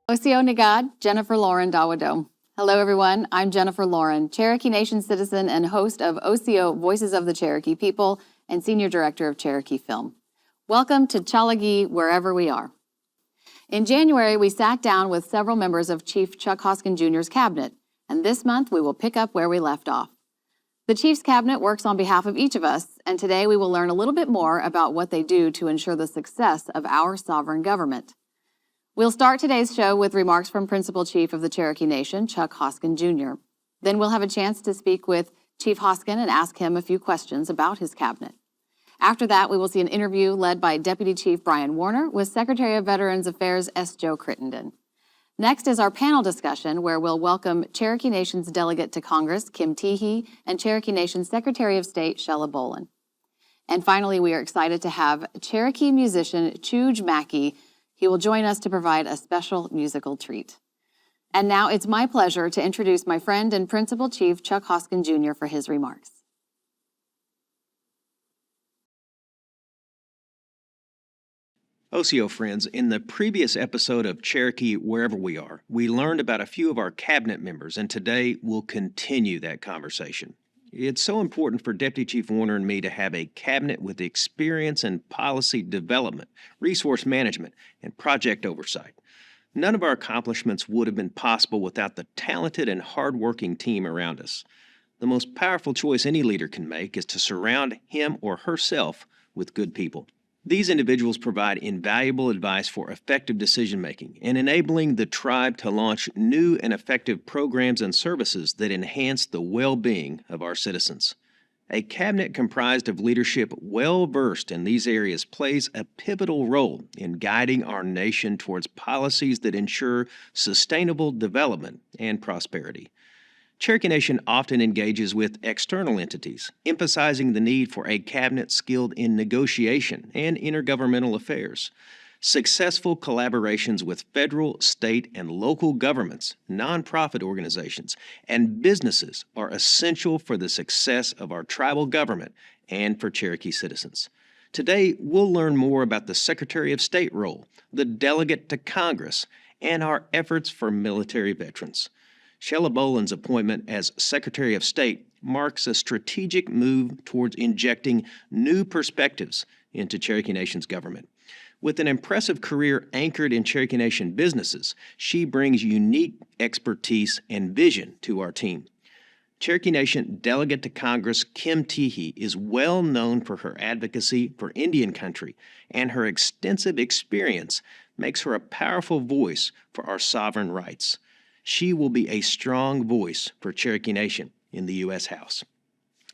Osio Nagad, Jennifer Lauren Dawado. Hello, everyone. I'm Jennifer Lauren, Cherokee Nation citizen and host of Osio Voices of the Cherokee People and Senior Director of Cherokee Film. Welcome to Chalagi, wherever we are. In January, we sat down with several members of Chief Chuck Hoskin Jr.'s cabinet, and this month we will pick up where we left off. The Chief's cabinet works on behalf of each of us, and today we will learn a little bit more about what they do to ensure the success of our sovereign government. We'll start today's show with remarks from Principal Chief of the Cherokee Nation, Chuck Hoskin Jr. Then we'll have a chance to speak with Chief Hoskin and ask him a few questions about his cabinet. After that, we will see an interview led by Deputy Chief Bryan Warner with Secretary of Veterans Affairs S. Joe Crittenden. Next is our panel discussion, where we'll welcome Cherokee Nation's Delegate to Congress, Kim Teehee, and Cherokee Nation's Secretary of State, Shella Bowlin. And finally, we are excited to have Cherokee musician Chuge Mackey. He will join us to provide a special musical treat. And now it's my pleasure to introduce my friend and Principal Chief Chuck Hoskin Jr. for his remarks. Osio friends, in the previous episode of Cherokee Wherever We Are, we learned about a few of our cabinet members, and today we'll continue that conversation. It's so important for Deputy Chief Warner and me to have a cabinet with experience in policy development, resource management, and project oversight. None of our accomplishments would have been possible without the talented and hardworking team around us. The most powerful choice any leader can make is to surround him or herself with good people. These individuals provide invaluable advice for effective decision-making and enabling the tribe to launch new and effective programs and services that enhance the well-being of our citizens. A cabinet comprised of leadership well-versed in these areas plays a pivotal role in guiding our nation towards policies that ensure sustainable development and prosperity. Cherokee Nation often engages with external entities, emphasizing the need for a cabinet skilled in negotiation and intergovernmental affairs. Successful collaborations with federal, state, and local governments, nonprofit organizations, and businesses are essential for the success of our tribal government and for Cherokee citizens. Today, we'll learn more about the Secretary of State role, the Delegate to Congress, and our efforts for military veterans. Shella Bowlin's appointment as Secretary of State marks a strategic move towards injecting new perspectives into Cherokee Nation's government. With an impressive career anchored in Cherokee Nation businesses, she brings unique expertise and vision to our team. Cherokee Nation Delegate to Congress Kim Teehee is well known for her advocacy for Indian country, and her extensive experience makes her a powerful voice for our sovereign rights. She will be a strong voice for Cherokee Nation in the U.S. House.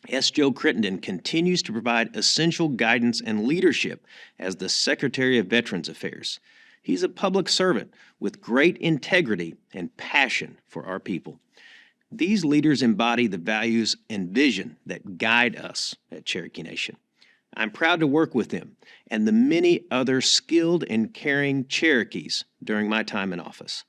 S. Joe Crittenden continues to provide essential guidance and leadership as the Secretary of Veterans Affairs. He's a public servant with great integrity and passion for our people. These leaders embody the values and vision that guide us at Cherokee Nation. I'm proud to work with them and the many other skilled and caring Cherokees during my time in office.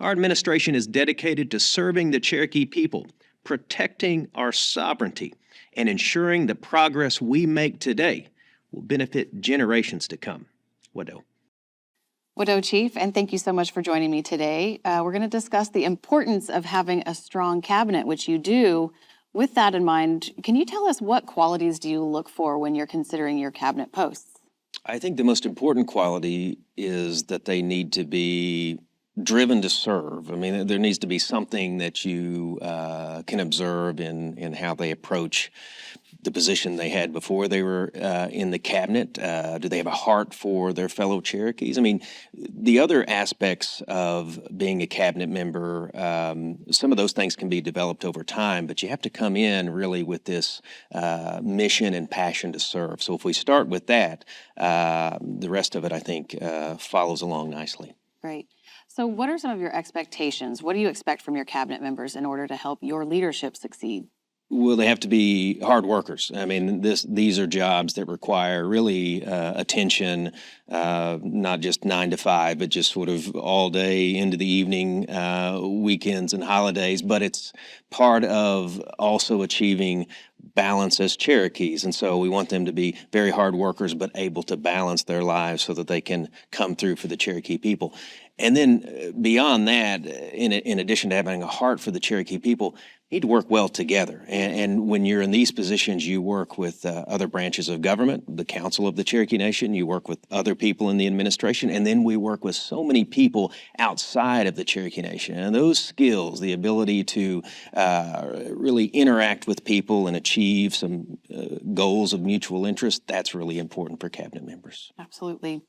Our administration is dedicated to serving the Cherokee people, protecting our sovereignty, and ensuring the progress we make today will benefit generations to come. Wado. Wado, Chief, and thank you so much for joining me today. We're going to discuss the importance of having a strong cabinet, which you do. With that in mind, can you tell us what qualities do you look for when you're considering your cabinet posts? I think the most important quality is that they need to be driven to serve. I mean, there needs to be something that you can observe in how they approach the position they had before they were in the cabinet. Do they have a heart for their fellow Cherokees? I mean, the other aspects of being a cabinet member, some of those things can be developed over time, but you have to come in really with this mission and passion to serve. So if we start with that, the rest of it, I think, follows along nicely. Great. So what are some of your expectations? What do you expect from your cabinet members in order to help your leadership succeed? Well, they have to be hard workers. I mean, these are jobs that require really attention, not just 9 to 5, but just sort of all day into the evening, weekends and holidays. But it's part of also achieving balance as Cherokees. And so we want them to be very hard workers, but able to balance their lives so that they can come through for the Cherokee people. And then beyond that, in addition to having a heart for the Cherokee people, need to work well together. And when you're in these positions, you work with other branches of government, the Council of the Cherokee Nation, you work with other people in the administration, and then we work with so many people outside of the Cherokee Nation. And those skills, the ability to really interact with people and achieve some goals of mutual interest, that's really important for cabinet members. Absolutely.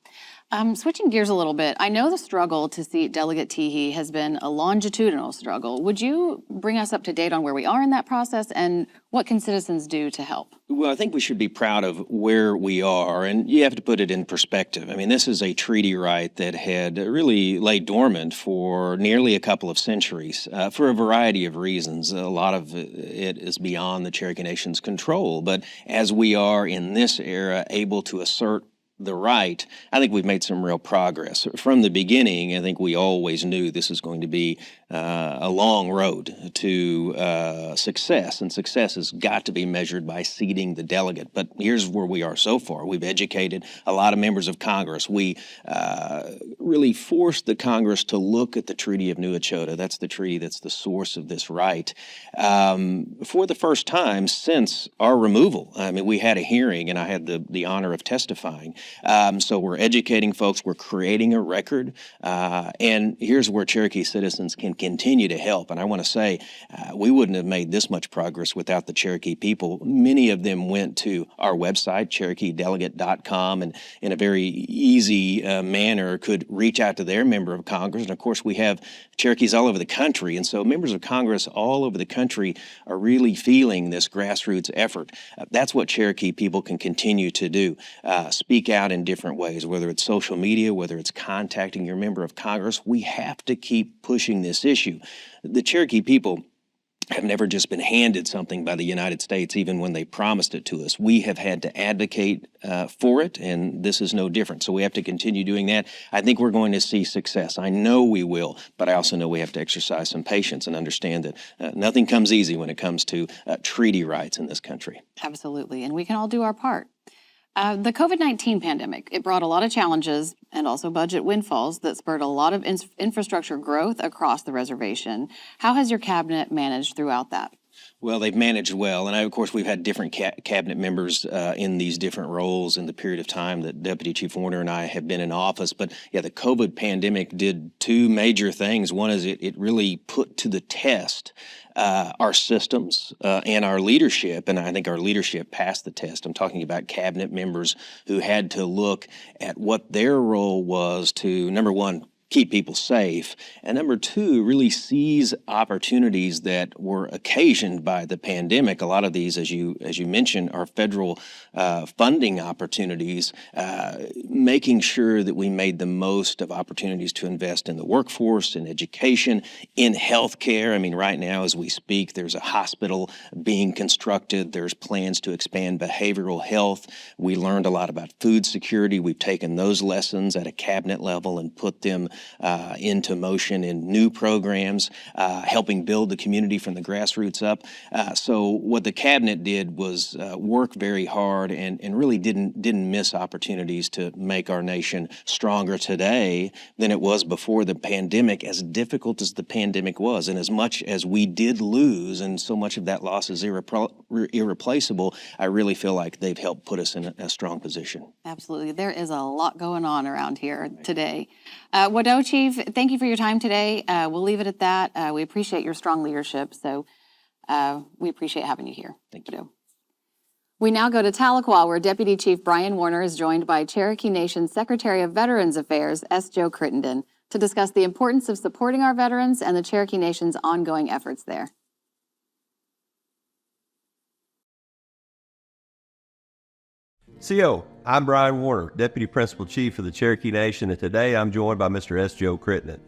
Switching gears a little bit, I know the struggle to seat Delegate Teehee has been a longitudinal struggle. Would you bring us up to date on where we are in that process and what can citizens do to help? Well, I think we should be proud of where we are, and you have to put it in perspective. I mean, this is a treaty right that had really laid dormant for nearly a couple of centuries for a variety of reasons. A lot of it is beyond the Cherokee Nation's control, but as we are in this era able to assert the right, I think we've made some real progress. From the beginning, I think we always knew this is going to be a long road to success, and success has got to be measured by seating the delegate. But here's where we are so far. We've educated a lot of members of Congress. We really forced the Congress to look at the Treaty of New Echota. That's the treaty that's the source of this right. For the first time since our removal, I mean, we had a hearing, and I had the honor of testifying. So we're educating folks, we're creating a record, and here's where Cherokee citizens can continue to help. And I want to say, we wouldn't have made this much progress without the Cherokee people. Many of them went to our website, CherokeeDelegate.com, and in a very easy manner could reach out to their member of Congress. And of course, we have Cherokees all over the country, and so members of Congress all over the country are really feeling this grassroots effort. That's what Cherokee people can continue to do. Speak out in different ways, whether it's social media, whether it's contacting your member of Congress. We have to keep pushing this issue. The Cherokee people have never just been handed something by the United States, even when they promised it to us. We have had to advocate for it, and this is no different. So we have to continue doing that. I think we're going to see success. I know we will, but I also know we have to exercise some patience and understand that nothing comes easy when it comes to treaty rights in this country. Absolutely, and we can all do our part. The COVID-19 pandemic, it brought a lot of challenges and also budget windfalls that spurred a lot of infrastructure growth across the reservation. How has your cabinet managed throughout that? Well, they've managed well, and of course we've had different cabinet members in these different roles in the period of time that Deputy Chief Warner and I have been in office. But yeah, the COVID pandemic did two major things. One is it really put to the test our systems and our leadership, and I think our leadership passed the test. I'm talking about cabinet members who had to look at what their role was to, number one, keep people safe, and number two, really seize opportunities that were occasioned by the pandemic. A lot of these, as you mentioned, are federal funding opportunities, making sure that we made the most of opportunities to invest in the workforce, in education, in healthcare. I mean, right now as we speak, there's a hospital being constructed. There's plans to expand behavioral health. We learned a lot about food security. We've taken those lessons at a cabinet level and put them into motion in new programs, helping build the community from the grassroots up. So what the cabinet did was work very hard and really didn't miss opportunities to make our nation stronger today than it was before the pandemic, as difficult as the pandemic was. And as much as we did lose, and so much of that loss is irreplaceable, I really feel like they've helped put us in a strong position. Absolutely. There is a lot going on around here today. Wadeau Chief, thank you for your time today. We'll leave it at that. We appreciate your strong leadership, so we appreciate having you here. Thank you. We now go to Tahlequah, where Deputy Chief Bryan Warner is joined by Cherokee Nation Secretary of Veterans Affairs, S. Joe Crittenden, to discuss the importance of supporting our veterans and the Cherokee Nation's ongoing efforts there. CO, I'm Bryan Warner, Deputy Principal Chief of the Cherokee Nation, and today I'm joined by Mr. S. Joe Crittenden.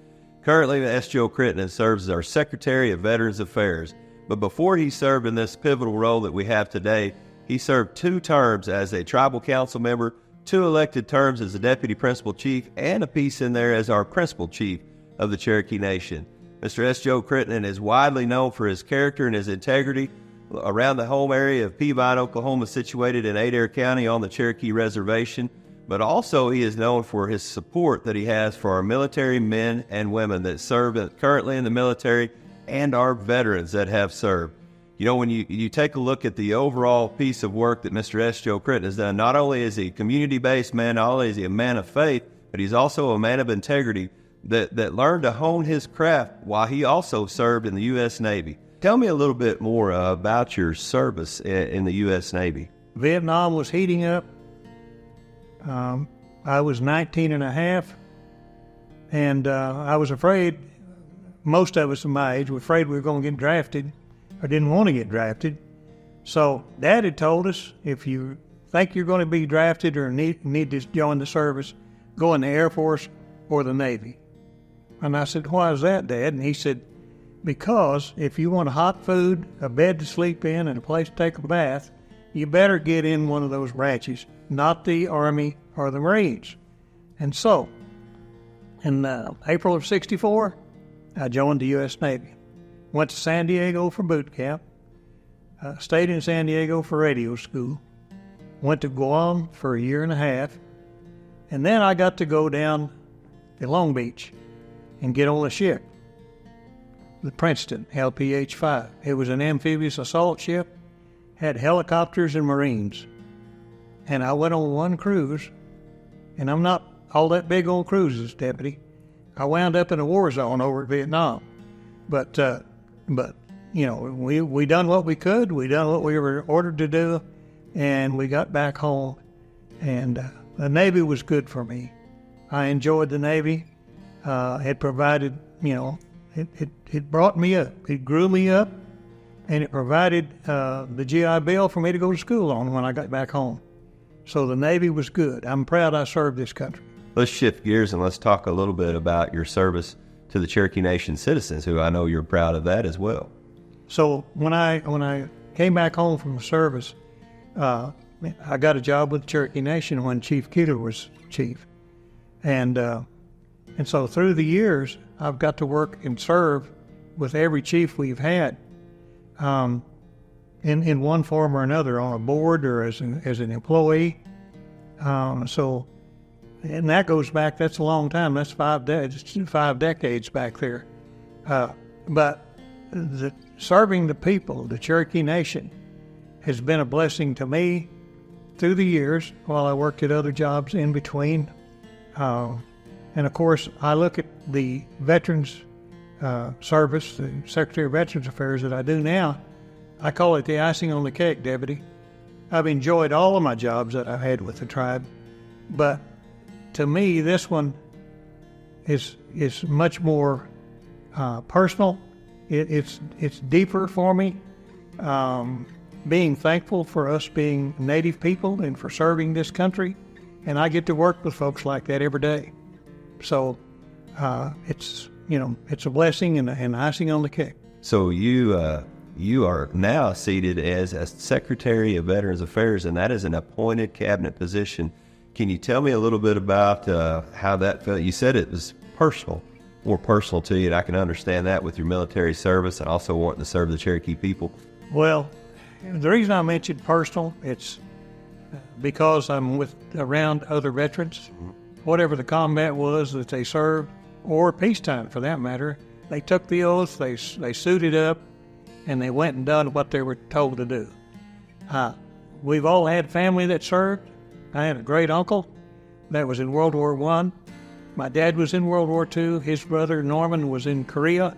Currently, S. Joe Crittenden serves as our Secretary of Veterans Affairs, but before he served in this pivotal role that we have today, he served 2 terms as a Tribal Council member, 2 elected terms as the Deputy Principal Chief, and a piece in there as our Principal Chief of the Cherokee Nation. Mr. S. Joe Crittenden is widely known for his character and his integrity around the home area of Peavine, Oklahoma, situated in Adair County on the Cherokee Reservation. but also he is known for his support that he has for our military men and women that serve currently in the military and our veterans that have served. You know, when you take a look at the overall piece of work that Mr. S. Joe Crittenden has done, not only is he a community-based man, not only is he a man of faith, but he's also a man of integrity that learned to hone his craft while he also served in the U.S. Navy. Tell me a little bit more about your service in the U.S. Navy. Vietnam was heating up. I was 19 and a half, and I was afraid, most of us in my age were afraid we were going to get drafted or didn't want to get drafted. So Dad had told us, if you think you're going to be drafted or need to join the service, go in the Air Force or the Navy. And I said, why is that, Dad? And he said, because if you want hot food, a bed to sleep in, and a place to take a bath, you better get in one of those branches, not the Army or the Marines. And so, in April of '64, I joined the U.S. Navy. Went to San Diego for boot camp, stayed in San Diego for radio school, went to Guam for a year and a half, and then I got to go down to Long Beach and get on a ship, the Princeton LPH-5. It was an amphibious assault ship, had helicopters and Marines. And I went on one cruise, and I'm not all that big on cruises, Deputy. I wound up in a war zone over at Vietnam. But you know, we done what we could. We done what we were ordered to do, and we got back home. And the Navy was good for me. I enjoyed the Navy. It provided, you know, it brought me up. It grew me up, and it provided the GI Bill for me to go to school on when I got back home. So the Navy was good. I'm proud I served this country. Let's shift gears and let's talk a little bit about your service to the Cherokee Nation citizens, who I know you're proud of that as well. So when I came back home from the service, I got a job with the Cherokee Nation when Chief Keeler was chief. And so through the years, I've got to work and serve with every chief we've had in one form or another, on a board or as an employee. And that goes back, that's a long time. That's 5 decades back there. But serving the people, the Cherokee Nation, has been a blessing to me through the years while I worked at other jobs in between. And of course, I look at the Veterans Service, the Secretary of Veterans Affairs that I do now, I call it the icing on the cake, Deputy. I've enjoyed all of my jobs that I've had with the tribe, but to me, this one is much more personal. It's deeper for me. Being thankful for us being Native people and for serving this country, and I get to work with folks like that every day. So it's a blessing and icing on the cake. So you are now seated as a Secretary of Veterans Affairs, and that is an appointed cabinet position. Can you tell me a little bit about how that felt? You said it was more personal to you, and I can understand that with your military service and also wanting to serve the Cherokee people. Well, the reason I mentioned personal, it's because I'm around other veterans. Whatever the combat was that they served, or peacetime for that matter, they took the oath, they suited up, and they went and done what they were told to do. We've all had family that served. I had a great uncle that was in World War I. My dad was in World War II. His brother Norman was in Korea.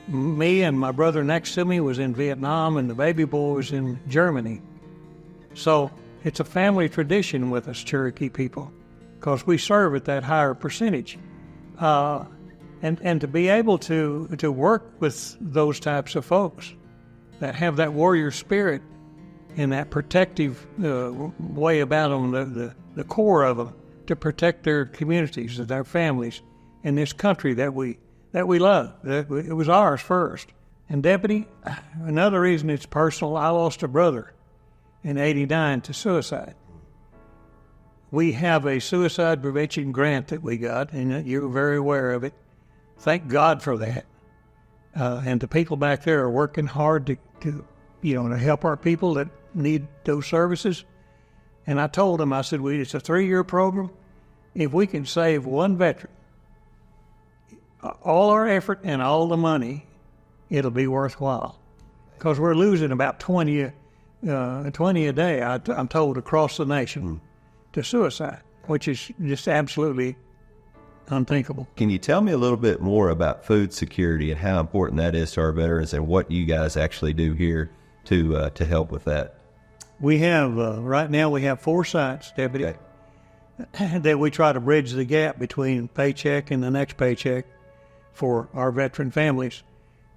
Me and my brother next to me was in Vietnam, and the baby boy was in Germany. So it's a family tradition with us Cherokee people, because we serve at that higher percentage. And to be able to work with those types of folks that have that warrior spirit and that protective way about them, the core of them, to protect their communities and their families and this country that we love. It was ours first. And Deputy, another reason it's personal, I lost a brother in '89 to suicide. We have a suicide prevention grant that we got, and you're very aware of it. Thank God for that. And the people back there are working hard to help our people that need those services. And I told them, I said, it's a 3-year program. If we can save one veteran, all our effort and all the money, it'll be worthwhile. Because we're losing about 20 a day, I'm told, across the nation to suicide, which is just absolutely unthinkable. Can you tell me a little bit more about food security and how important that is to our veterans and what you guys actually do here to help with that? We have, right now we have 4 sites, Deputy, that we try to bridge the gap between paycheck and the next paycheck for our veteran families.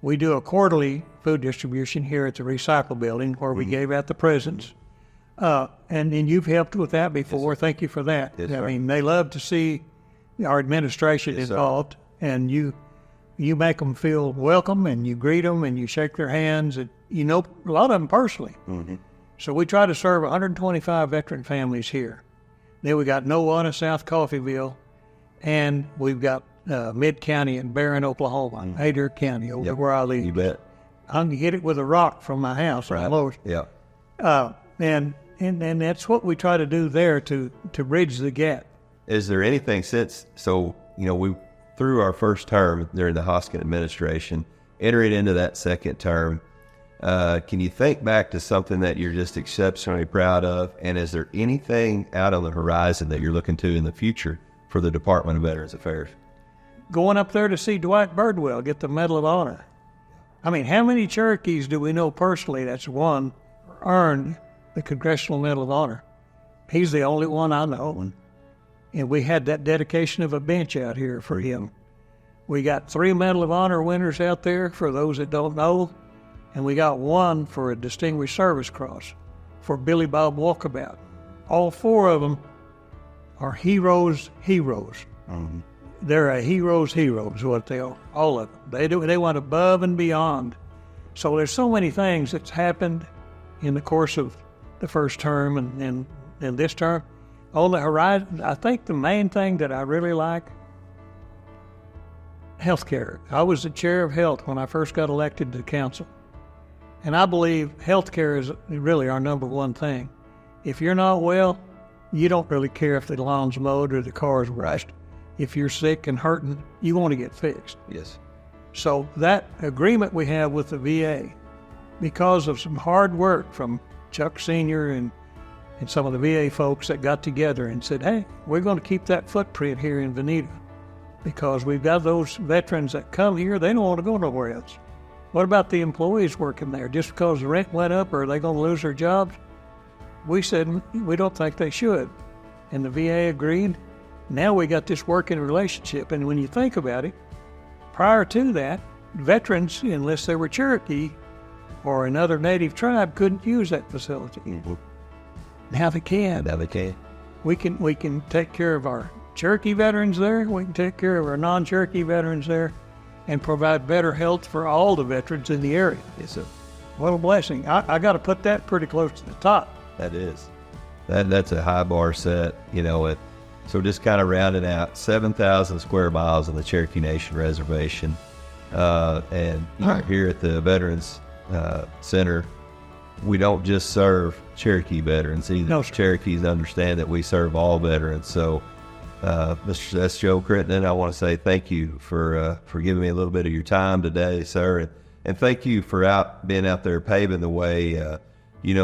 We do a quarterly food distribution here at the recycle building where we gave out the presents. And you've helped with that before. Yes, thank you for that. Yes, I mean, they love to see our administration involved, and you make them feel welcome, and you greet them, and you shake their hands, and you know a lot of them personally. So we try to serve 125 veteran families here. Then we got Nowata, South Coffeyville, and we've got Mid-County in Barron, Oklahoma, Adair County, over where I live. You bet. I can hit it with a rock from my house. Right. Almost. Yeah. And that's what we try to do there to bridge the gap. Is there anything we through our first term during the Hoskin administration, entering into that second term, can you think back to something that you're just exceptionally proud of? And is there anything out on the horizon that you're looking to in the future for the Department of Veterans Affairs? Going up there to see Dwight Birdwell get the Medal of Honor. I mean, how many Cherokees do we know personally that's won or earned the Congressional Medal of Honor? He's the only one I know. And we had that dedication of a bench out here for him. We got 3 Medal of Honor winners out there, for those that don't know, and we got 1 for a Distinguished Service Cross for Billy Bob Walkabout. All 4 of them are heroes. They're a heroes, what they are, all of them. They went above and beyond. So there's so many things that's happened in the course of the first term and this term. On the horizon, I think the main thing that I really like, healthcare. I was the chair of health when I first got elected to council. And I believe healthcare is really our number one thing. If you're not well, you don't really care if the lawn's mowed or the car's washed. If you're sick and hurting, you want to get fixed. Yes. So that agreement we have with the VA, because of some hard work from Chuck Sr. and some of the VA folks that got together and said, hey, we're going to keep that footprint here in Veneta because we've got those veterans that come here, they don't want to go nowhere else. What about the employees working there? Just because the rent went up, are they going to lose their jobs? We said, we don't think they should. And the VA agreed. Now we got this working relationship. And when you think about it, prior to that, veterans, unless they were Cherokee or another native tribe, couldn't use that facility. Now they can. We can take care of our Cherokee veterans there. We can take care of our non-Cherokee veterans there and provide better health for all the veterans in the area. Yes, sir. What a blessing. I got to put that pretty close to the top. That is. That's a high bar set, So just kind of rounding out 7,000 square miles on the Cherokee Nation Reservation. And here at the Veterans Center, we don't just serve Cherokee veterans either. No, sir. Cherokees understand that we serve all veterans. So, Mr. S. Joe Crittenden, I want to say thank you for giving me a little bit of your time today, sir. And thank you for being out there paving the way. You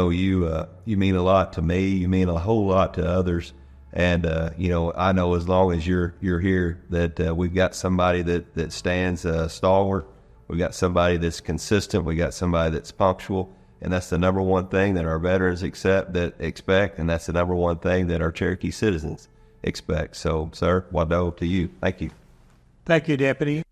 mean a lot to me. You mean a whole lot to others. And, I know as long as you're here that we've got somebody that stands stalwart. We've got somebody that's consistent. We got somebody that's punctual. And that's the number one thing that our veterans expect, and that's the number one thing that our Cherokee citizens expect. So, sir, wado to you. Thank you. Thank you, Deputy.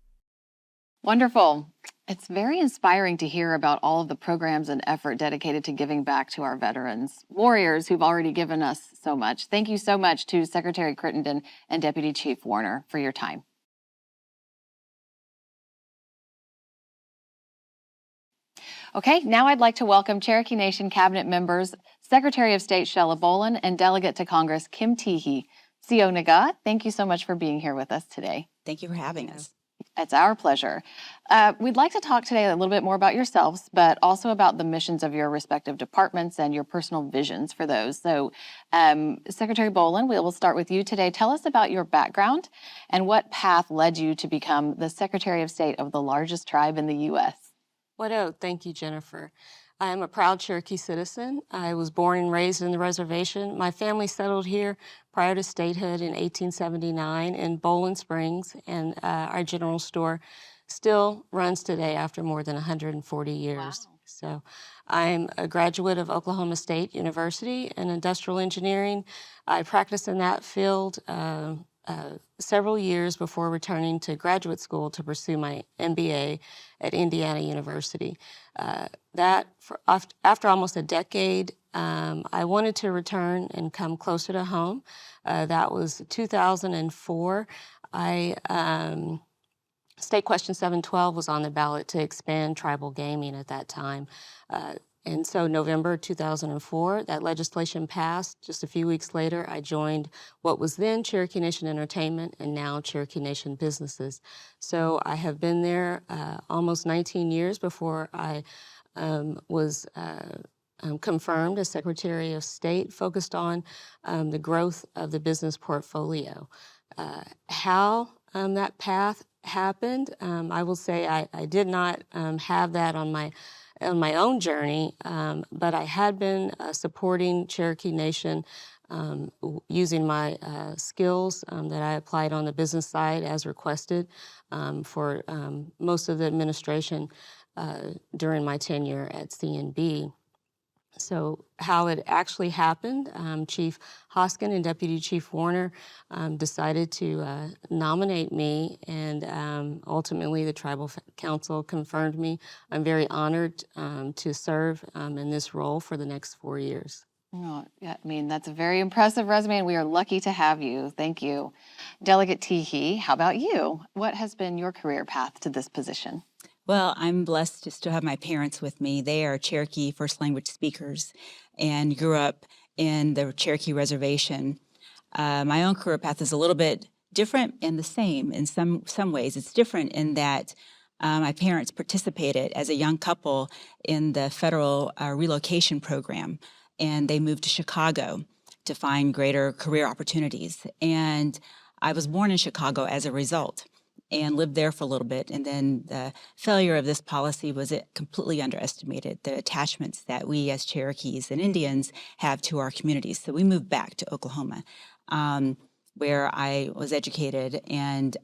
Wonderful. It's very inspiring to hear about all of the programs and effort dedicated to giving back to our veterans, warriors who've already given us so much. Thank you so much to Secretary Crittenden and Deputy Chief Warner for your time. Okay, now I'd like to welcome Cherokee Nation Cabinet members, Secretary of State Shella Bowlin and Delegate to Congress Kim Teehee. CO Naga, thank you so much for being here with us today. Thank you for having us. It's our pleasure. We'd like to talk today a little bit more about yourselves, but also about the missions of your respective departments and your personal visions for those. So, Secretary Bowlin, we will start with you today. Tell us about your background and what path led you to become the Secretary of State of the largest tribe in the U.S. Thank you, Jennifer. I am a proud Cherokee citizen. I was born and raised in the reservation. My family settled here prior to statehood in 1879 in Bowlin Springs, and our general store still runs today after more than 140 years. Wow. So I'm a graduate of Oklahoma State University in industrial engineering. I practiced in that field several years before returning to graduate school to pursue my MBA at Indiana University. After almost a decade, I wanted to return and come closer to home. That was 2004. State Question 712 was on the ballot to expand tribal gaming at that time. And so November 2004, that legislation passed. Just a few weeks later, I joined what was then Cherokee Nation Entertainment and now Cherokee Nation Businesses. So I have been there almost 19 years before I was confirmed as Secretary of State, focused on the growth of the business portfolio. How that path happened, I will say I did not have that on my own journey, but I had been supporting Cherokee Nation using my skills that I applied on the business side as requested for most of the administration during my tenure at CNB. So how it actually happened, Chief Hoskin and Deputy Chief Warner decided to nominate me, and ultimately the Tribal Council confirmed me. I'm very honored to serve in this role for the next 4 years. Oh, yeah, I mean, that's a very impressive resume, and we are lucky to have you. Thank you. Delegate Teehee, how about you? What has been your career path to this position? Well, I'm blessed to still have my parents with me. They are Cherokee first language speakers and grew up in the Cherokee Reservation. My own career path is a little bit different and the same in some ways. It's different in that my parents participated as a young couple in the federal relocation program, and they moved to Chicago to find greater career opportunities. And I was born in Chicago as a result, and lived there for a little bit. And then the failure of this policy was it completely underestimated the attachments that we as Cherokees and Indians have to our communities. So we moved back to Oklahoma, where I was educated and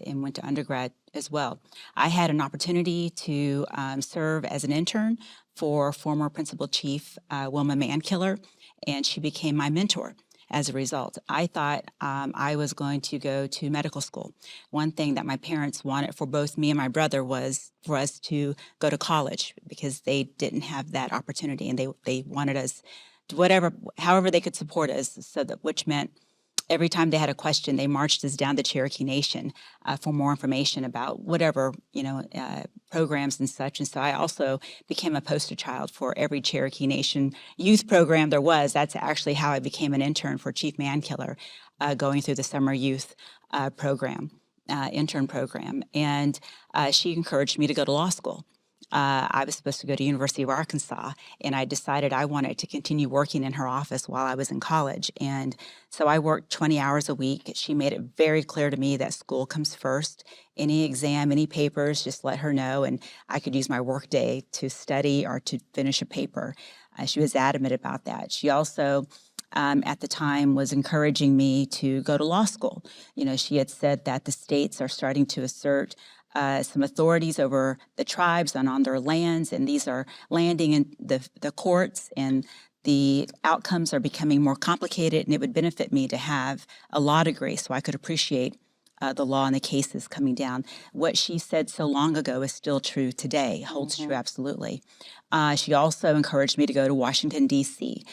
went to undergrad as well. I had an opportunity to serve as an intern for former Principal Chief Wilma Mankiller, and she became my mentor. As a result, I thought I was going to go to medical school. One thing that my parents wanted for both me and my brother was for us to go to college, because they didn't have that opportunity, and they wanted us to however they could support us, so that, which meant every time they had a question, they marched us down to Cherokee Nation for more information about whatever, programs and such. And so I also became a poster child for every Cherokee Nation youth program there was. That's actually how I became an intern for Chief Mankiller, going through the summer youth intern program. And she encouraged me to go to law school. I was supposed to go to University of Arkansas, and I decided I wanted to continue working in her office while I was in college. And so I worked 20 hours a week. She made it very clear to me that school comes first. Any exam, any papers, just let her know, and I could use my work day to study or to finish a paper. She was adamant about that. She also, at the time, was encouraging me to go to law school. She had said that the states are starting to assert some authorities over the tribes and on their lands, and these are landing in the courts, and the outcomes are becoming more complicated, and it would benefit me to have a law degree so I could appreciate the law and the cases coming down. What she said so long ago is still true today, holds true absolutely. She also encouraged me to go to Washington, D.C.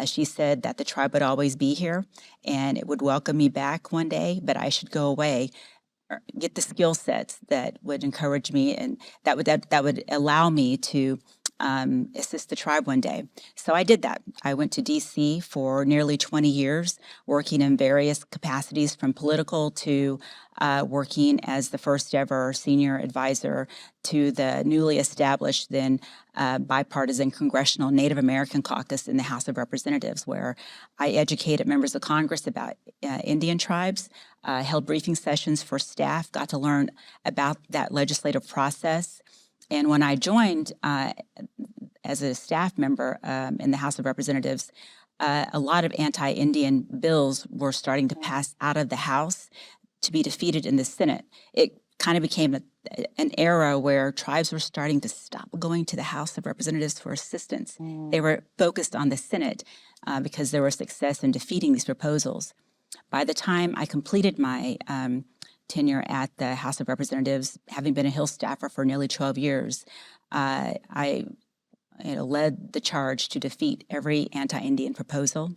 She said that the tribe would always be here, and it would welcome me back one day, but I should go away, get the skill sets that would encourage me, and that would allow me to assist the tribe one day. So I did that. I went to D.C. for nearly 20 years, working in various capacities from political to working as the first ever senior advisor to the newly established then bipartisan Congressional Native American Caucus in the House of Representatives, where I educated members of Congress about Indian tribes, held briefing sessions for staff, got to learn about that legislative process. And when I joined as a staff member in the House of Representatives, a lot of anti-Indian bills were starting to pass out of the House to be defeated in the Senate. It kind of became an era where tribes were starting to stop going to the House of Representatives for assistance. They were focused on the Senate because there was success in defeating these proposals. By the time I completed my tenure at the House of Representatives, having been a Hill staffer for nearly 12 years, I led the charge to defeat every anti-Indian proposal.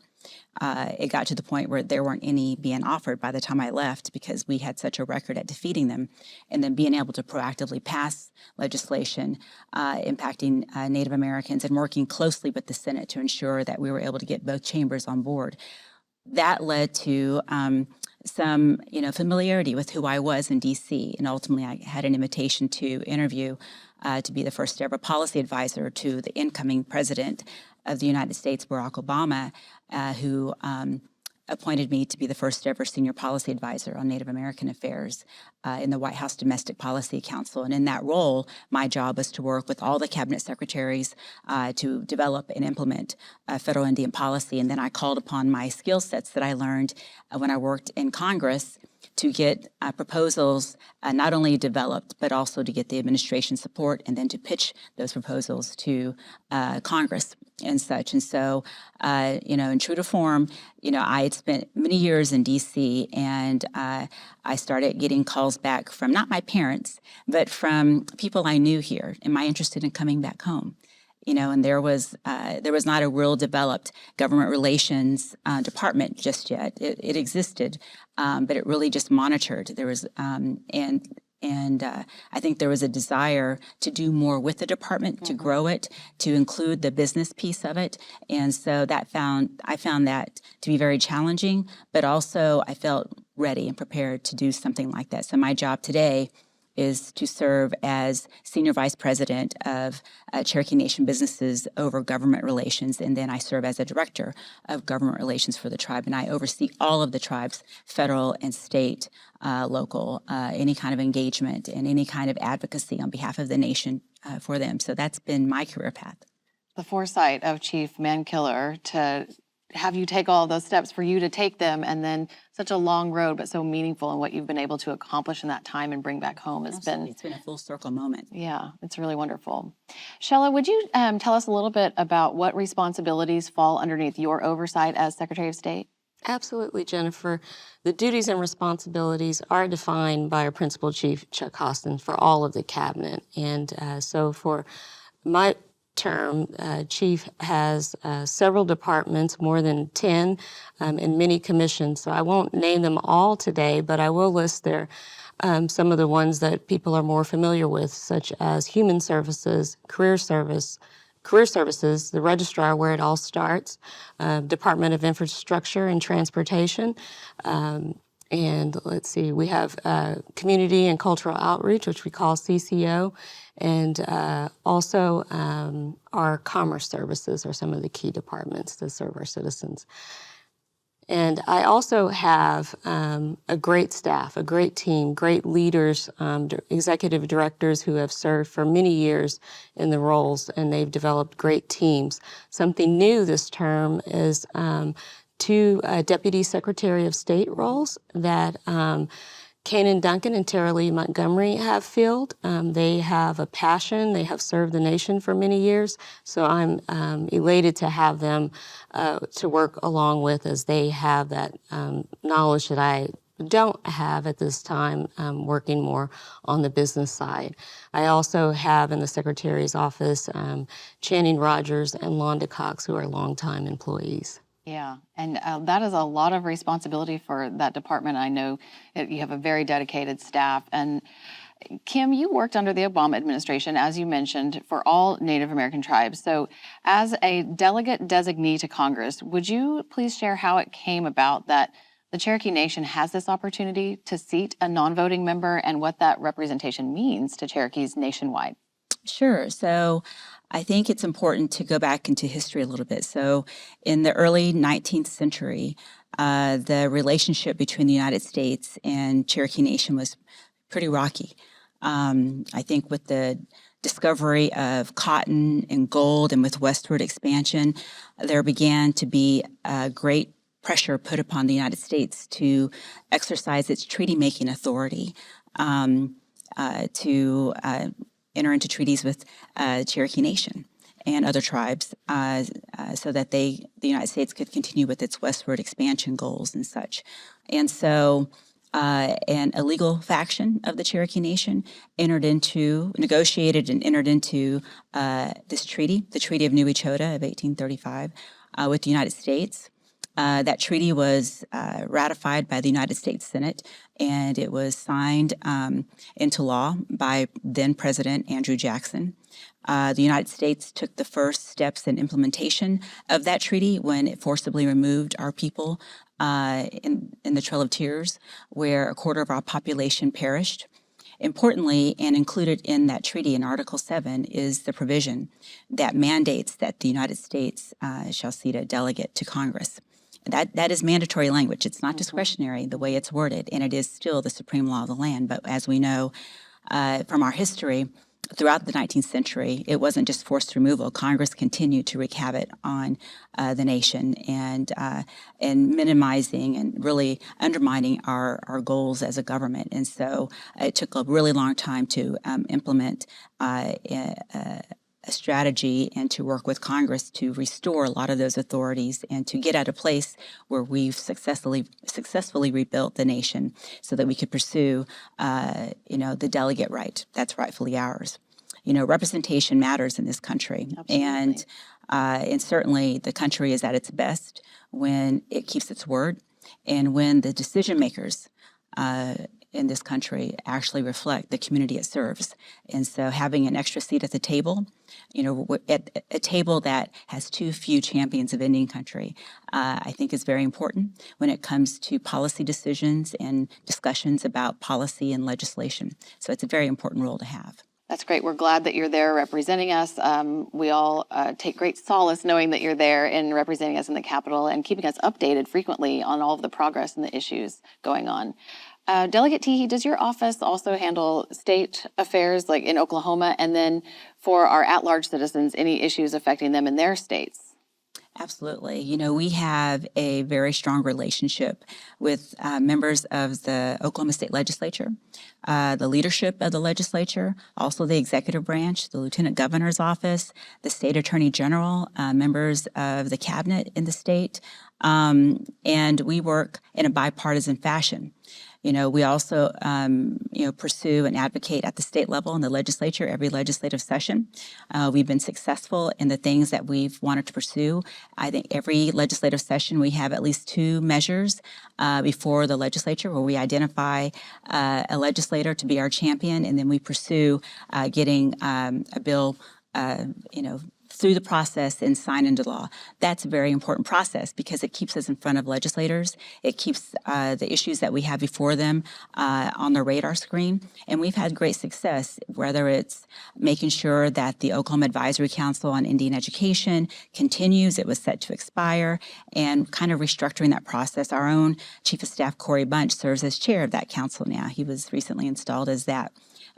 It got to the point where there weren't any being offered by the time I left because we had such a record at defeating them, and then being able to proactively pass legislation impacting Native Americans and working closely with the Senate to ensure that we were able to get both chambers on board. That led to some, familiarity with who I was in D.C., and ultimately I had an invitation to interview to be the first ever policy advisor to the incoming president of the United States, Barack Obama, who appointed me to be the first ever senior policy advisor on Native American affairs in the White House Domestic Policy Council. And in that role, my job was to work with all the cabinet secretaries to develop and implement federal Indian policy. And then I called upon my skill sets that I learned when I worked in Congress to get proposals not only developed, but also to get the administration support and then to pitch those proposals to Congress and such. And so, in true to form, I had spent many years in D.C. and I started getting calls back from not my parents, but from people I knew here. Am I interested in coming back home? And there was not a real developed government relations department just yet. It existed, but it really just monitored. There was and I think there was a desire to do more with the department, to grow it, to include the business piece of it. And so I found that to be very challenging, but also I felt ready and prepared to do something like that. So my job today is to serve as Senior Vice President of Cherokee Nation businesses over government relations, and then I serve as a Director of Government Relations for the tribe, and I oversee all of the tribe's federal and state, local, any kind of engagement and any kind of advocacy on behalf of the nation for them. So that's been my career path. The foresight of Chief Mankiller to have you take all those steps, for you to take them, and then such a long road, but so meaningful, and what you've been able to accomplish in that time and bring back home has been... It's been a full circle moment. Yeah, it's really wonderful. Shella, would you tell us a little bit about what responsibilities fall underneath your oversight as Secretary of State? Absolutely, Jennifer. The duties and responsibilities are defined by our Principal Chief, Chuck Hoskin, for all of the cabinet. And so for my term, Chief has several departments, more than 10, and many commissions. So I won't name them all today, but I will list some of the ones that people are more familiar with, such as Human Services, Career Services, the Registrar, where it all starts, Department of Infrastructure and Transportation, and let's see, we have Community and Cultural Outreach, which we call CCO, and also our Commerce Services are some of the key departments that serve our citizens. And I also have a great staff, a great team, great leaders, executive directors who have served for many years in the roles, and they've developed great teams. Something new this term is 2 Deputy Secretary of State roles that Kanan Duncan and Tara Lee Montgomery have filled. They have a passion. They have served the nation for many years. So I'm elated to have them to work along with, as they have that knowledge that I don't have at this time, working more on the business side. I also have in the Secretary's office Channing Rogers and Londa Cox, who are longtime employees. Yeah, and that is a lot of responsibility for that department. I know that you have a very dedicated staff. And Kim, you worked under the Obama administration, as you mentioned, for all Native American tribes. So as a delegate designee to Congress, would you please share how it came about that the Cherokee Nation has this opportunity to seat a non-voting member and what that representation means to Cherokees nationwide? Sure. So I think it's important to go back into history a little bit. So in the early 19th century, the relationship between the United States and Cherokee Nation was pretty rocky. I think with the discovery of cotton and gold and with westward expansion, there began to be a great pressure put upon the United States to exercise its treaty-making authority to enter into treaties with Cherokee Nation and other tribes so that the United States could continue with its westward expansion goals and such. And so an illegal faction of the Cherokee Nation negotiated and entered into this treaty, the Treaty of New Echota of 1835, with the United States. That treaty was ratified by the United States Senate, and it was signed into law by then President Andrew Jackson. The United States took the first steps in implementation of that treaty when it forcibly removed our people in the Trail of Tears, where a quarter of our population perished. Importantly, and included in that treaty in Article 7 is the provision that mandates that the United States shall seat a delegate to Congress. That is mandatory language. It's not discretionary the way it's worded, and it is still the supreme law of the land. But as we know from our history, throughout the 19th century, it wasn't just forced removal. Congress continued to wreak havoc on the nation and minimizing and really undermining our goals as a government. And so it took a really long time to implement a strategy and to work with Congress to restore a lot of those authorities and to get at a place where we've successfully rebuilt the nation so that we could pursue, the delegate right that's rightfully ours. Representation matters in this country. Absolutely. And certainly the country is at its best when it keeps its word and when the decision makers in this country actually reflect the community it serves. And so having an extra seat at the table, at a table that has too few champions of Indian country, I think is very important when it comes to policy decisions and discussions about policy and legislation. So it's a very important role to have. That's great. We're glad that you're there representing us. We all take great solace knowing that you're there and representing us in the Capitol and keeping us updated frequently on all of the progress and the issues going on. Delegate Teehee, does your office also handle state affairs like in Oklahoma, and then for our at-large citizens, any issues affecting them in their states? Absolutely. We have a very strong relationship with members of the Oklahoma State Legislature, the leadership of the legislature, also the executive branch, the Lieutenant Governor's office, the State Attorney General, members of the cabinet in the state, and we work in a bipartisan fashion. We also, pursue and advocate at the state level in the legislature every legislative session. We've been successful in the things that we've wanted to pursue. I think every legislative session we have at least 2 measures before the legislature where we identify a legislator to be our champion, and then we pursue getting a bill, through the process and sign into law. That's a very important process because it keeps us in front of legislators. It keeps the issues that we have before them on the radar screen. And we've had great success, whether it's making sure that the Oklahoma Advisory Council on Indian Education continues. It was set to expire, and kind of restructuring that process. Our own Chief of Staff, Corey Bunch, serves as chair of that council now. He was recently installed as that.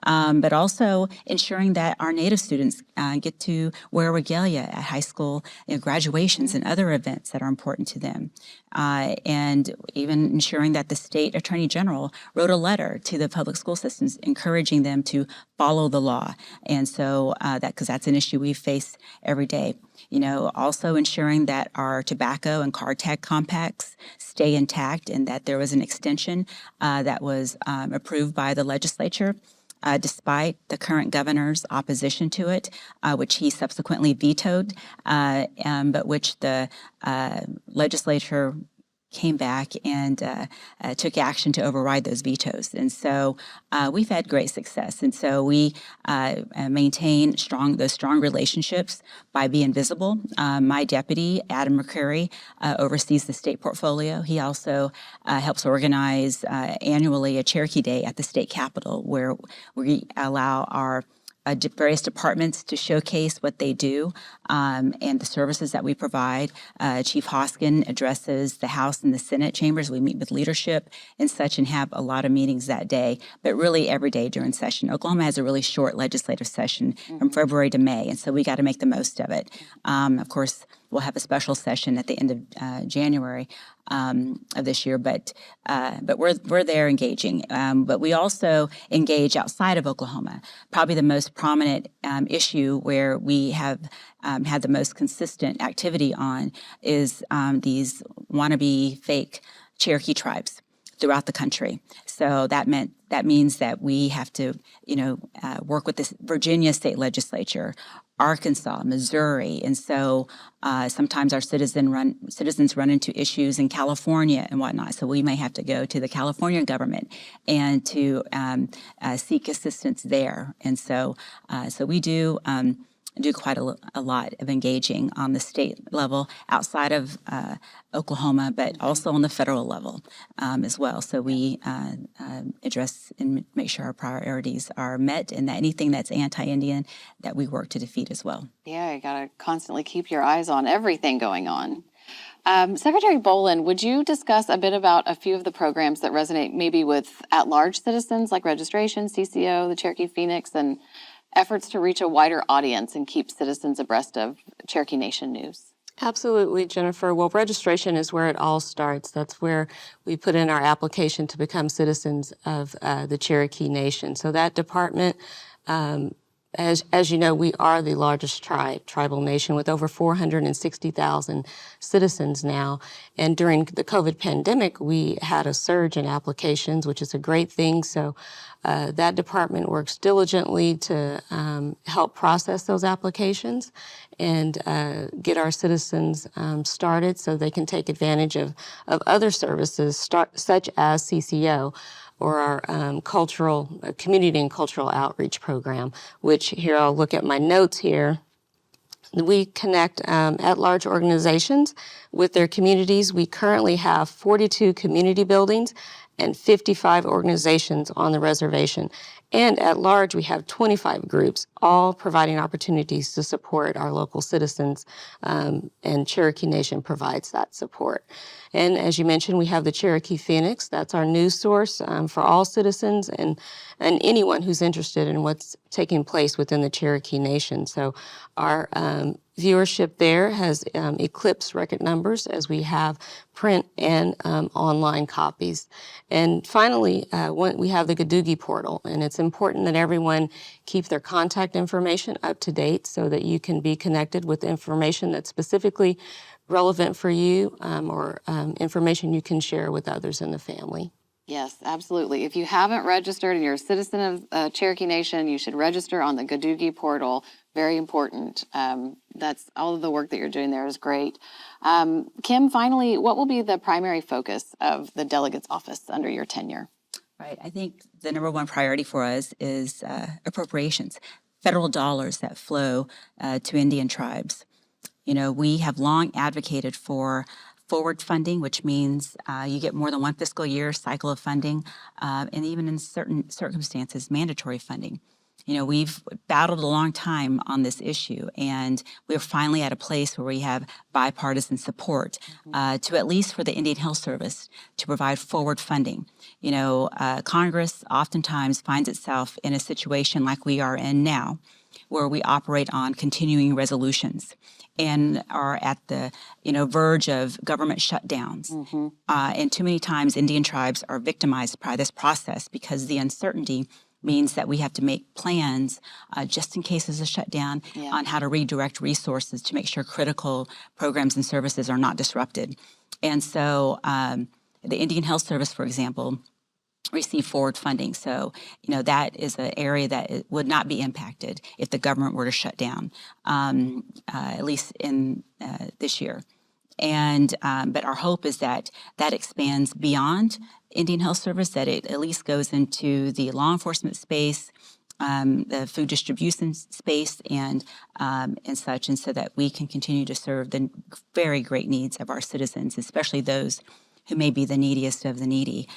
But also ensuring that our Native students get to wear regalia at high school graduations and other events that are important to them. And even ensuring that the state attorney general wrote a letter to the public school systems encouraging them to follow the law. And so because that's an issue we face every day. Also ensuring that our tobacco and card tag compacts stay intact and that there was an extension that was approved by the legislature despite the current governor's opposition to it, which he subsequently vetoed, but which the legislature came back and took action to override those vetoes. And so we've had great success. And so we maintain those strong relationships by being visible. My deputy, Adam McCurry, oversees the state portfolio. He also helps organize annually a Cherokee Day at the state capitol, where we allow our various departments to showcase what they do and the services that we provide. Chief Hoskin addresses the House and the Senate chambers. We meet with leadership and such and have a lot of meetings that day, but really every day during session. Oklahoma has a really short legislative session from February to May, and so we got to make the most of it. Of course, we'll have a special session at the end of January of this year, but we're there engaging. But we also engage outside of Oklahoma. Probably the most prominent issue where we have had the most consistent activity on is these wannabe fake Cherokee tribes throughout the country. So that means that we have to, work with the Virginia state legislature, Arkansas, Missouri, and so sometimes our citizens run into issues in California and whatnot. So we may have to go to the California government and to seek assistance there. And so we do quite a lot of engaging on the state level outside of Oklahoma, but also on the federal level as well. So we address and make sure our priorities are met, and that anything that's anti-Indian that we work to defeat as well. Yeah, you got to constantly keep your eyes on everything going on. Secretary Bowlin, would you discuss a bit about a few of the programs that resonate maybe with at-large citizens like registration, CCO, the Cherokee Phoenix, and efforts to reach a wider audience and keep citizens abreast of Cherokee Nation news? Absolutely, Jennifer. Well, registration is where it all starts. That's where we put in our application to become citizens of the Cherokee Nation. So that department, as you know, we are the largest tribal nation with over 460,000 citizens now. And during the COVID pandemic, we had a surge in applications, which is a great thing. So that department works diligently to help process those applications and get our citizens started so they can take advantage of other services such as CCO or our community and cultural outreach program, which here I'll look at my notes here. We connect at-large organizations with their communities. We currently have 42 community buildings and 55 organizations on the reservation. And at large, we have 25 groups, all providing opportunities to support our local citizens, and Cherokee Nation provides that support. And as you mentioned, we have the Cherokee Phoenix. That's our news source for all citizens and anyone who's interested in what's taking place within the Cherokee Nation. So our viewership there has eclipsed record numbers as we have print and online copies. And finally, we have the Gadoogie portal, and it's important that everyone keep their contact information up to date so that you can be connected with information that's specifically relevant for you or information you can share with others in the family. Yes, absolutely. If you haven't registered and you're a citizen of Cherokee Nation, you should register on the Gadoogie portal. Very important. That's all of the work that you're doing there is great. Kim, finally, what will be the primary focus of the delegate's office under your tenure? Right. I think the number one priority for us is appropriations, federal dollars that flow to Indian tribes. We have long advocated for forward funding, which means you get more than one fiscal year cycle of funding, and even in certain circumstances, mandatory funding. We've battled a long time on this issue, and we're finally at a place where we have bipartisan support to at least for the Indian Health Service to provide forward funding. Congress oftentimes finds itself in a situation like we are in now, where we operate on continuing resolutions and are at the verge of government shutdowns. And too many times Indian tribes are victimized by this process because the uncertainty means that we have to make plans just in case there's a shutdown on how to redirect resources to make sure critical programs and services are not disrupted. And so the Indian Health Service, for example, receive forward funding. So, that is an area that would not be impacted if the government were to shut down, at least in this year. And but our hope is that that expands beyond Indian Health Service, that it at least goes into the law enforcement space, the food distribution space, and such, and so that we can continue to serve the very great needs of our citizens, especially those who may be the neediest of the needy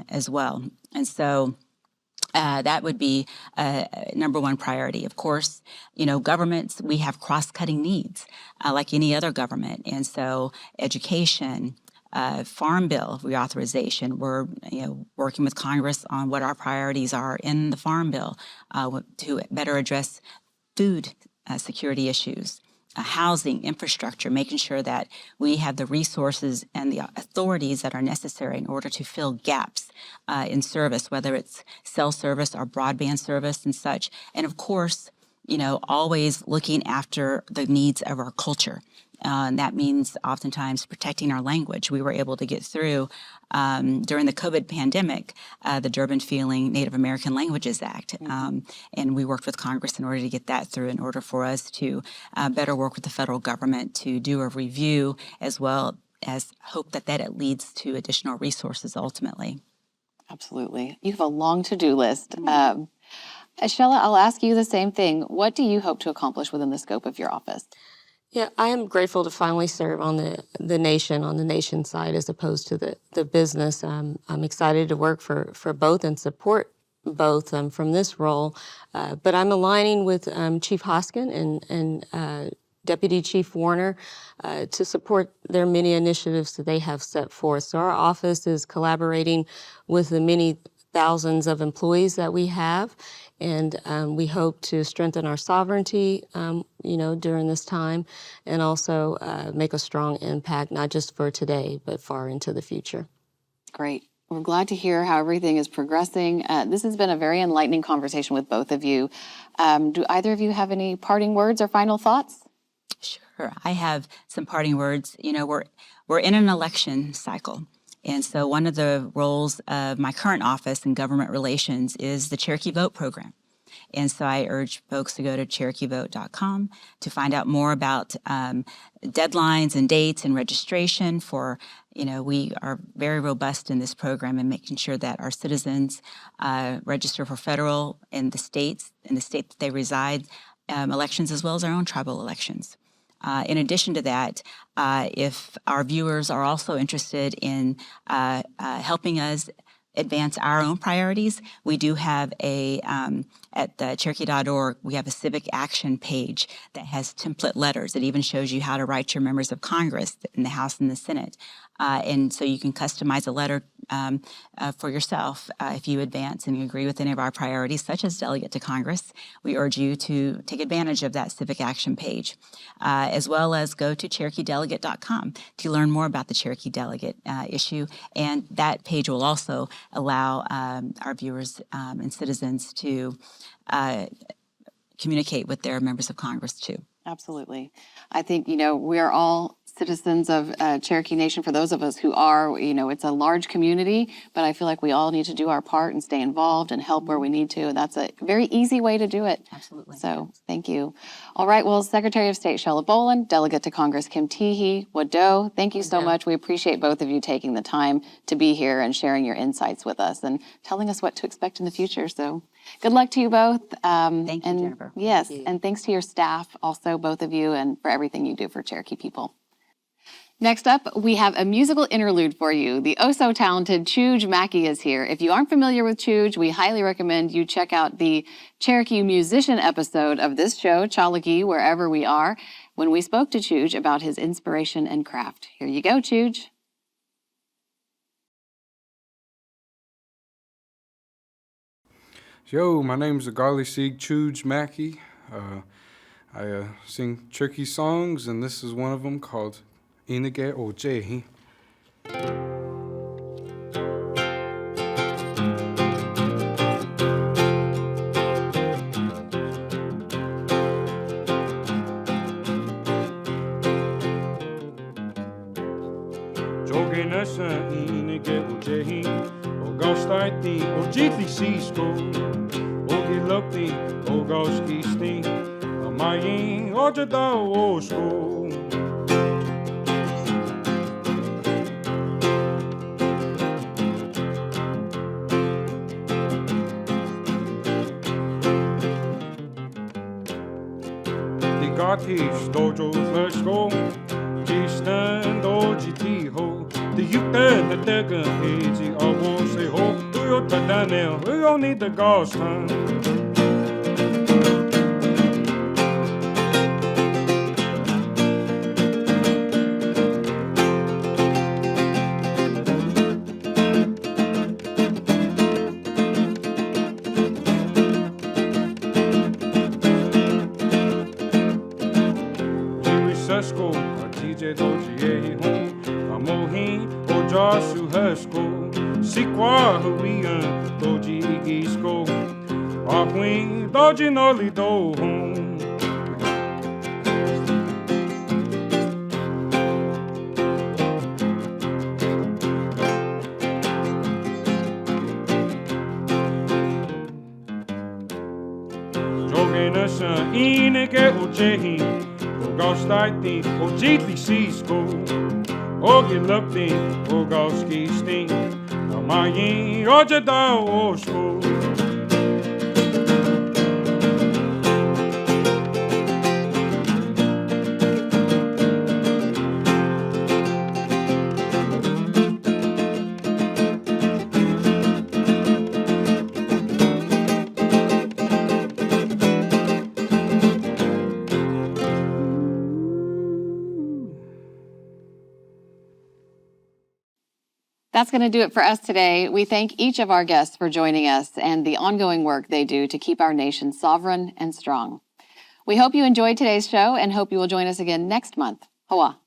as well. And so that would be number one priority. Of course, governments, we have cross-cutting needs like any other government. And so education, Farm Bill reauthorization, we're working with Congress on what our priorities are in the Farm Bill to better address food security issues. Housing, infrastructure, making sure that we have the resources and the authorities that are necessary in order to fill gaps in service, whether it's cell service or broadband service and such. And of course, always looking after the needs of our culture. And that means oftentimes protecting our language. We were able to get through during the COVID pandemic, the Durbin-Feeling Native American Languages Act. And we worked with Congress in order to get that through, in order for us to better work with the federal government to do a review, as well as hope that it leads to additional resources ultimately. Absolutely. You have a long to-do list. Shella, I'll ask you the same thing. What do you hope to accomplish within the scope of your office? Yeah, I am grateful to finally serve on the nation side as opposed to the business. I'm excited to work for both and support both from this role. But I'm aligning with Chief Hoskin and Deputy Chief Warner to support their many initiatives that they have set forth. So our office is collaborating with the many thousands of employees that we have, and we hope to strengthen our sovereignty, during this time, and also make a strong impact, not just for today, but far into the future. Great. We're glad to hear how everything is progressing. This has been a very enlightening conversation with both of you. Do either of you have any parting words or final thoughts? Sure. I have some parting words. We're in an election cycle. And so one of the roles of my current office in government relations is the Cherokee Vote program. And so I urge folks to go to CherokeeVote.com to find out more about deadlines and dates and registration for, we are very robust in this program and making sure that our citizens register for federal in the state that they reside elections, as well as our own tribal elections. In addition to that, if our viewers are also interested in helping us advance our own priorities, we do have at Cherokee.org, we have a civic action page that has template letters. It even shows you how to write your members of Congress in the House and the Senate. And so you can customize a letter for yourself if you advance and you agree with any of our priorities, such as delegate to Congress. We urge you to take advantage of that civic action page, as well as go to CherokeeDelegate.com to learn more about the Cherokee Delegate issue. And that page will also allow our viewers and citizens to communicate with their members of Congress too. Absolutely. I think, we are all citizens of Cherokee Nation. For those of us who are, it's a large community, but I feel like we all need to do our part and stay involved and help where we need to. And that's a very easy way to do it. Absolutely. So thank you. All right. Well, Secretary of State Shella Bowlin, Delegate to Congress Kim Teehee, Wadeau, thank you so much. We appreciate both of you taking the time to be here and sharing your insights with us and telling us what to expect in the future. So good luck to you both. Thank you, Jennifer. Yes, Thank you. and thanks to your staff also, both of you, and for everything you do for Cherokee people. Next up, we have a musical interlude for you. The oh-so-talented Chooj Mackey is here. If you aren't familiar with Chooj, we highly recommend you check out the Cherokee musician episode of this show, Chalagi, Wherever We Are, when we spoke to Chooj about his inspiration and craft. Here you go, Chooj. Yo, my name is Agarli Sieg Chooj Mackey. I sing Cherokee songs, and this is one of them called Inage Ojehi. Joge nasa inage ojehi, o gostai Gostarti, Ojitli Sisko, Ogi Lukti, Ogoski Sting, Amayin, Ojada Osko. Gatis dojo flesko, Jistan doji tiho, the Yutan the Dega Hazy, I won't say ho, Toyota Daniel, we all need the gas time. Sesko, TJ Doji home, Amohin, Ojasu Hesko, Sikwa Huian, Doji Gisko, Ahwin, Doji Noli Do home. Jogenasa, Ineke Uchehin. Gostarti, Ojitli Sisko, Ogi Lukti, Ogoski Sting, Amayin, Ojada Osko. That's going to do it for us today. We thank each of our guests for joining us and the ongoing work they do to keep our nation sovereign and strong. We hope you enjoyed today's show and hope you will join us again next month. Hoa.